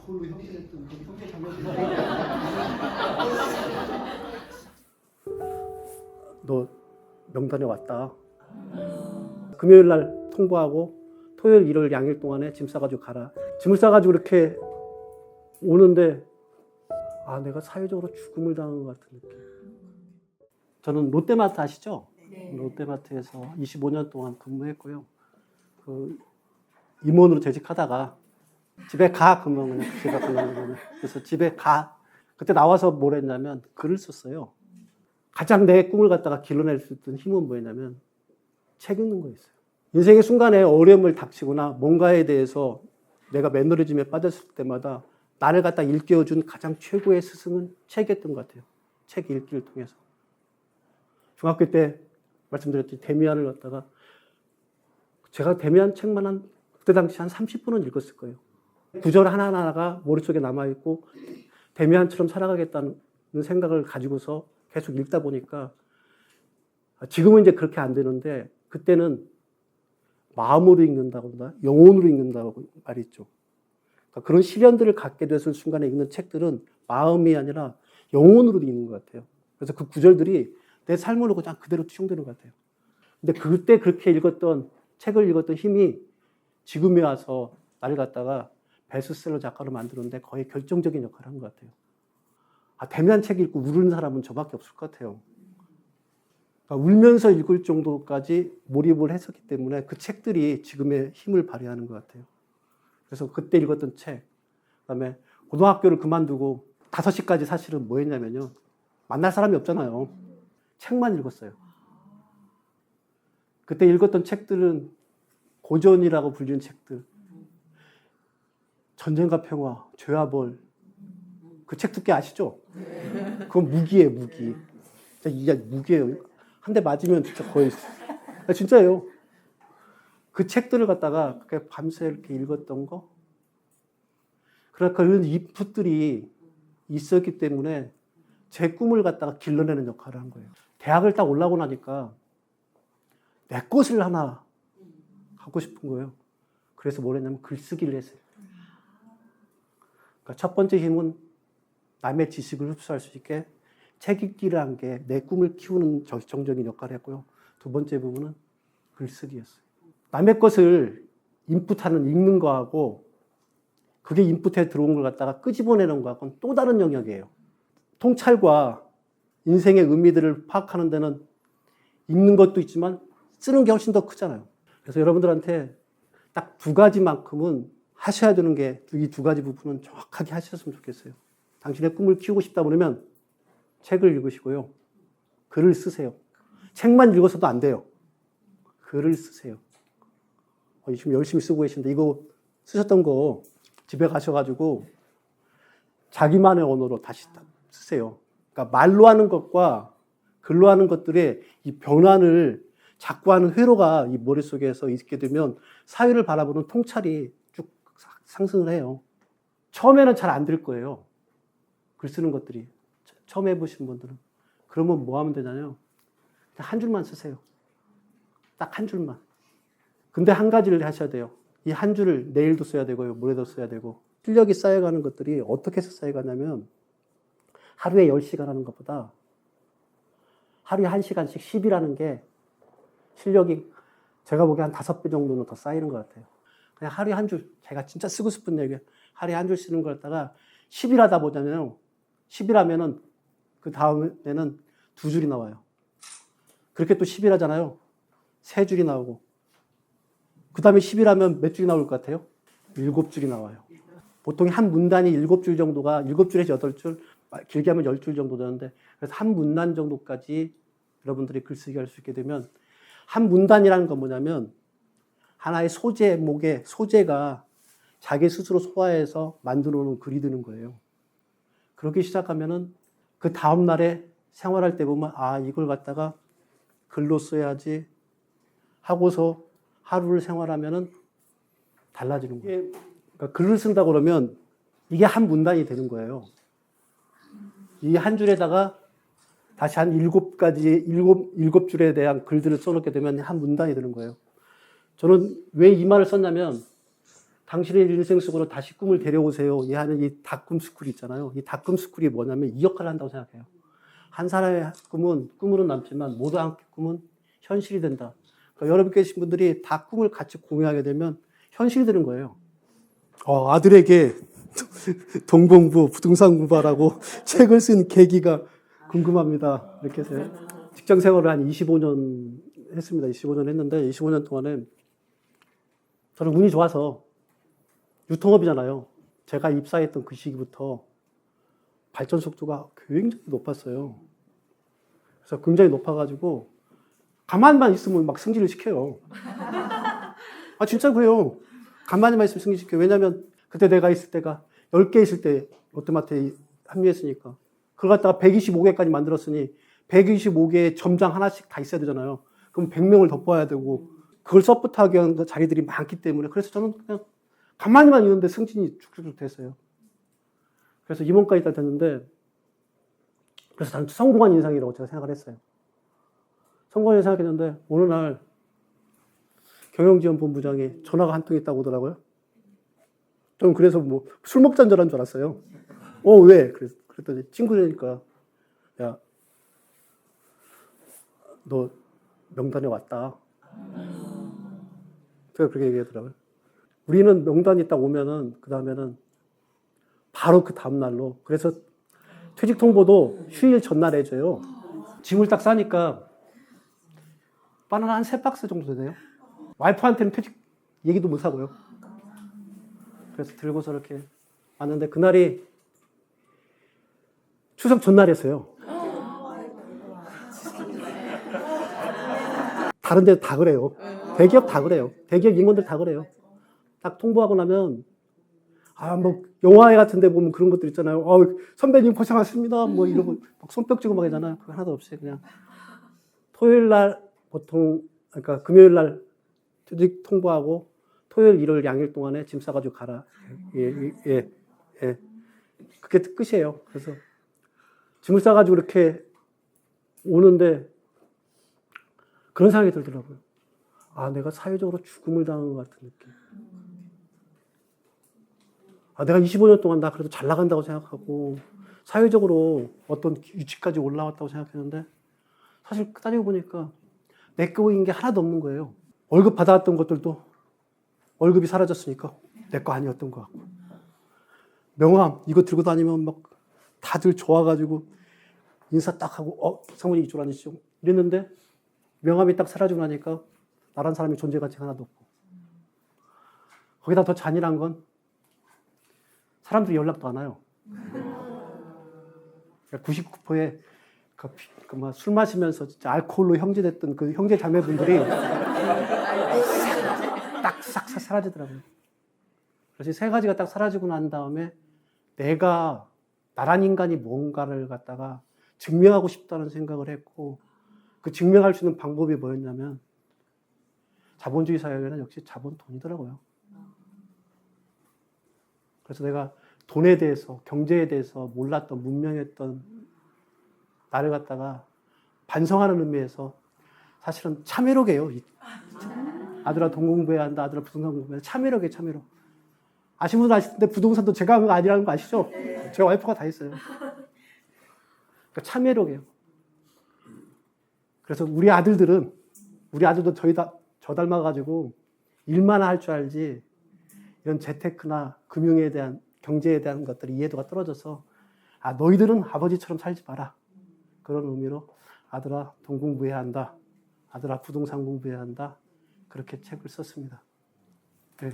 그걸로 형제했던 그 형제 자매들. 너 명단에 왔다. 금요일 날 통보하고 토요일, 일요일 양일 동안에 짐 싸가지고 가라. 짐을 싸가지고 이렇게 오는데 아, 내가 사회적으로 죽음을 당한 것 같은 느낌. 저는 롯데마트 아시죠? 네. 롯데마트에서 25년 동안 근무했고요. 그 임원으로 재직하다가 집에 가 그러면 그냥 집에 가려고 그래서 집에 가. 그때 나와서 뭘 했냐면 글을 썼어요. 가장 내 꿈을 갖다가 길러낼 수 있던 힘은 뭐였냐면 책 읽는 거였어요. 인생의 순간에 어려움을 닥치거나 뭔가에 대해서 내가 매너리즘에 빠졌을 때마다 나를 갖다 일깨워준 가장 최고의 스승은 책이었던 것 같아요. 책 읽기를 통해서. 중학교 때 말씀드렸듯이 데미안을 갖다가 제가 데미안 책만 한 그때 당시 한 30분은 읽었을 거예요. 구절 하나하나가 머릿속에 남아있고 데미안처럼 살아가겠다는 생각을 가지고서 계속 읽다 보니까 지금은 이제 그렇게 안 되는데 그때는 마음으로 읽는다고 그러나 영혼으로 읽는다고 말이 있죠. 그러니까 그런 시련들을 갖게 됐을 순간에 읽는 책들은 마음이 아니라 영혼으로 읽는 것 같아요. 그래서 그 구절들이 내 삶으로 그냥 그대로 투영되는 것 같아요. 근데 그때 그렇게 읽었던 책을 읽었던 힘이 지금에 와서 나를 갖다가 베스트셀러 작가로 만드는데 거의 결정적인 역할을 한 것 같아요. 아, 대면 책 읽고 우는 사람은 저밖에 없을 것 같아요. 그러니까 울면서 읽을 정도까지 몰입을 했었기 때문에 그 책들이 지금의 힘을 발휘하는 것 같아요. 그래서 그때 읽었던 책, 그다음에 고등학교를 그만두고 5시까지 사실은 뭐 했냐면요. 만날 사람이 없잖아요. 책만 읽었어요. 그때 읽었던 책들은 고전이라고 불리는 책들. 전쟁과 평화, 죄와 벌. 그 책 두께 아시죠? 그건 무기예요, 무기. 이게 무기예요. 한 대 맞으면 진짜 거의. 진짜예요. 그 책들을 갖다가 그렇게 밤새 이렇게 읽었던 거. 그러니까 그런 인풋들이 있었기 때문에 제 꿈을 갖다가 길러내는 역할을 한 거예요. 대학을 딱 올라오고 나니까 내 것을 하나 갖고 싶은 거예요. 그래서 뭘 했냐면 글쓰기를 했어요. 그러니까 첫 번째 힘은 남의 지식을 흡수할 수 있게 책 읽기를 한 게 내 꿈을 키우는 결정적인 역할을 했고요. 두 번째 부분은 글쓰기였어요. 남의 것을 인풋하는 읽는 거하고 그게 인풋에 들어온 걸 갖다가 끄집어내는 거하고는 또 다른 영역이에요. 통찰과 인생의 의미들을 파악하는 데는 읽는 것도 있지만 쓰는 게 훨씬 더 크잖아요. 그래서 여러분들한테 딱 두 가지만큼은 하셔야 되는 게 이 두 가지 부분은 정확하게 하셨으면 좋겠어요. 당신의 꿈을 키우고 싶다 그러면 책을 읽으시고요. 글을 쓰세요. 책만 읽어서도 안 돼요. 글을 쓰세요. 지금 열심히 쓰고 계신데 이거 쓰셨던 거 집에 가셔가지고 자기만의 언어로 다시 쓰세요. 그러니까 말로 하는 것과 글로 하는 것들의 이 변환을 자꾸 하는 회로가 이 머릿속에서 있게 되면 사회를 바라보는 통찰이 쭉 상승을 해요. 처음에는 잘 안 될 거예요. 글 쓰는 것들이. 처음 해보신 분들은. 그러면 뭐 하면 되냐면 한 줄만 쓰세요. 딱 한 줄만. 근데 한 가지를 하셔야 돼요. 이 한 줄을 내일도 써야 되고요. 모레도 써야 되고. 실력이 쌓여가는 것들이 어떻게 해서 쌓여가냐면 하루에 10시간 하는 것보다 하루에 1시간씩 10이라는 게 실력이 제가 보기에 한 5배 정도는 더 쌓이는 것 같아요. 그냥 하루에 한 줄, 제가 진짜 쓰고 싶은 얘기, 하루에 한 줄 쓰는 걸 갖다가 10일 하다 보자면 10이라면은 그 다음에는 2줄이 나와요. 그렇게 또 10일 하잖아요. 3줄이 나오고. 그 다음에 10이라면 몇 줄이 나올 것 같아요? 7줄이 나와요. 보통 한 문단이 7줄 정도가, 7줄에서 8줄, 길게 하면 10줄 정도 되는데, 그래서 한 문단 정도까지 여러분들이 글쓰기 할 수 있게 되면, 한 문단이라는 건 뭐냐면, 하나의 소제목의 소재가 자기 스스로 소화해서 만들어 놓은 글이 되는 거예요. 그렇게 시작하면은 그 다음날에 생활할 때 보면, 아, 이걸 갖다가 글로 써야지 하고서 하루를 생활하면은 달라지는 거예요. 그러니까 글을 쓴다 그러면 이게 한 문단이 되는 거예요. 이 한 줄에다가 다시 한 7 줄에 대한 글들을 써놓게 되면 한 문단이 되는 거예요. 저는 왜 이 말을 썼냐면 당신의 인생 속으로 다시 꿈을 데려오세요. 이 하는 이 닭꿈 스쿨이 있잖아요. 이 닭꿈 스쿨이 뭐냐면 이 역할을 한다고 생각해요. 한 사람의 꿈은 꿈으로 남지만 모두 함께 꿈은 현실이 된다. 그러니까 여러분 계신 분들이 다 꿈을 같이 공유하게 되면 현실이 되는 거예요. 아들에게 동봉부, 부동산 공부하라고 책을 쓴 계기가 궁금합니다. 이렇게 해서 직장 생활을 한 25년 했습니다. 25년 했는데 25년 동안에 저는 운이 좋아서 유통업이잖아요. 제가 입사했던 그 시기부터 발전 속도가 굉장히 높았어요. 그래서 굉장히 높아가지고 가만히만 있으면 막 승진을 시켜요. 진짜 그래요. 가만히만 있으면 승진시켜요. 왜냐면 그때 내가 있을 때가 10개 있을 때 롯데마트에 합류했으니까. 그걸 갖다가 125개까지 만들었으니 125개의 점장 하나씩 다 있어야 되잖아요. 그럼 100명을 더 뽑아야 되고 그걸 서포트하기 위한 자리들이 많기 때문에 그래서 저는 그냥 가만히만 있는데 승진이 쭉쭉 됐어요. 그래서 임원까지 다 됐는데 그래서 저는 성공한 인상이라고 제가 생각을 했어요. 성공한 인상 생각했는데 어느 날 경영지원본부장이 전화가 한 통 있다고 하더라고요. 저는 그래서 뭐 술 먹자는 줄 알았어요. 왜? 그랬더니 친구들이니까 야, 너 명단에 왔다. 제가 그렇게 얘기하더라고요. 우리는 명단이 딱 오면은 그 다음에는 바로 그 다음 날로 그래서 퇴직 통보도 휴일 전날 해줘요. 짐을 딱 싸니까 바나나 한 3박스 정도 되네요. 와이프한테는 퇴직 얘기도 못 하고요. 그래서 들고서 이렇게 왔는데 그날이 추석 전날이었어요. 다른 데 다 그래요. 대기업 다 그래요. 대기업 임원들 다 그래요. 딱 통보하고 나면 뭐 영화에 같은 데 보면 그런 것들 있잖아요. 선배님 고생하셨습니다. 뭐 이러고 막 손뼉 치고 막 하잖아요. 그거 하나도 없이 그냥 토요일 날 보통 그러니까 금요일 날 퇴직 통보하고 토요일, 일요일 양일 동안에 짐 싸가지고 가라. 예. 그게 끝이에요. 그래서 짐을 싸가지고 이렇게 오는데 그런 생각이 들더라고요. 내가 사회적으로 죽음을 당한 것 같은 느낌. 내가 25년 동안 나 그래도 잘 나간다고 생각하고 사회적으로 어떤 위치까지 올라왔다고 생각했는데 사실 따지고 보니까 내 거인 게 하나도 없는 거예요. 월급 받아왔던 것들도 월급이 사라졌으니까 내 거 아니었던 것 같고 명함 이거 들고 다니면 막 다들 좋아가지고 인사 딱 하고 사모님 이쪽 앉으시죠 이랬는데 명함이 딱 사라지고 나니까 나란 사람의 존재 가치가 하나도 없고 거기다 더 잔인한 건 사람들이 연락도 안 와요. 99%의 술 마시면서 진짜 알코올로 형제됐던 그 형제 자매분들이 딱 싹 사라지더라고요. 그래서 3가지가 딱 사라지고 난 다음에 내가 나란 인간이 뭔가를 갖다가 증명하고 싶다는 생각을 했고 그 증명할 수 있는 방법이 뭐였냐면 자본주의 사회에는 역시 돈이더라고요. 그래서 내가 돈에 대해서 경제에 대해서 몰랐던 문명했던 나를 갖다가 반성하는 의미에서 사실은 참회록이에요. 아들아 돈 공부해야 한다. 아들아 부동산 공부해야 한다. 참회록이에요. 참회록. 아시는 분들 아실 텐데 부동산도 제가 한 거 아니라는 거 아시죠? 제 와이프가 다 했어요. 그러니까 참회록이에요. 그래서 우리 아들도 저 닮아가지고 일만 할 줄 알지 이런 재테크나 금융에 대한 경제에 대한 것들이 이해도가 떨어져서 너희들은 아버지처럼 살지 마라. 그런 의미로 아들아 돈 공부해야 한다. 아들아 부동산 공부해야 한다. 그렇게 책을 썼습니다. 네.